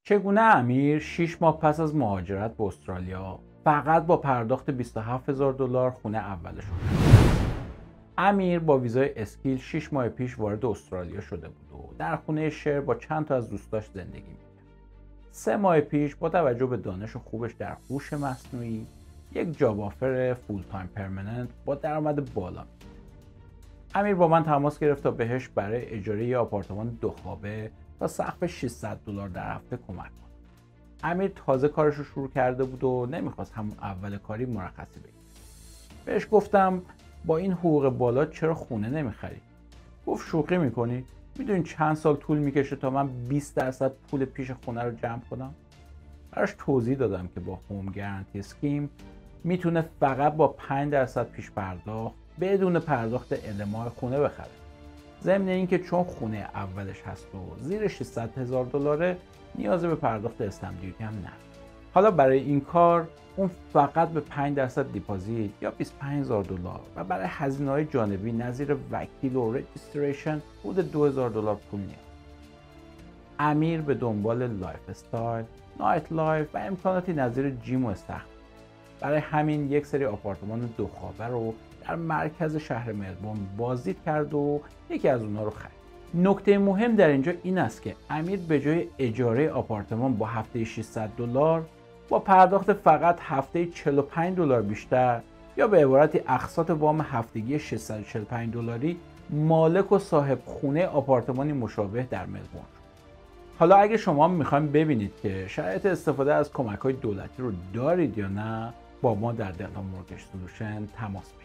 چگونه امیر 6 ماه پس از مهاجرت به استرالیا فقط با پرداخت $27,000 خونه اولش شد. امیر با ویزای اسکیل 6 ماه پیش وارد استرالیا شده بود و در خونه شیر با چند تا از دوستاش زندگی می‌کرد. 3 ماه پیش با توجه به دانش خوبش در هوش مصنوعی یک جاب آفر فول تایم پرمننت با درآمد بالا. امیر با من تماس گرفت تا بهش برای اجاره یه آپارتمان 2 خوابه تا سقف $600 در هفته کمک کنه. امیر تازه کارش رو شروع کرده بود و نمیخواست همون اول کاری مرخصی بگیره. بهش گفتم با این حقوق بالا چرا خونه نمیخری؟ گفت شوخی میکنی؟ میدونی چند سال طول میکشه تا من 20% پول پیش خونه رو جمع کنم؟ براش توضیح دادم که با هوم گارانتی اسکیم میتونه فقط با 5% پیش پرداخت بدون پرداخت المای خونه بخره. ضمن اینکه چون خونه اولش هست و زیر $600,000 نیاز به پرداخت استمپ دیوتی هم نداره. حالا برای این کار اون فقط به 5% دیپازیت یا $25,000 و برای هزینه‌های جانبی نظیر وکیل و رجیستریشن حدود $2,000 پول نیاز. امیر به دنبال لایف استایل، نایت لایف و امکاناتی نظیر جیم و استخدام. برای همین یک سری آپارتمان 2 خوابه رو در مرکز شهر ملبورن بازدید کرد و یکی از اونها رو خرید. نکته مهم در اینجا این است که امیر به جای اجاره آپارتمان با هفته $600 با پرداخت فقط هفته $45 بیشتر یا به عبارتی اقساط وام هفتگی $645 مالک و صاحب خونه آپارتمانی مشابه در ملبورن شد. حالا اگه شما میخوایم ببینید که شرایط استفاده از کمک‌های دولتی رو دارید یا نه، با ما در دلتا مورگیج سولوشن تماس بگیرید.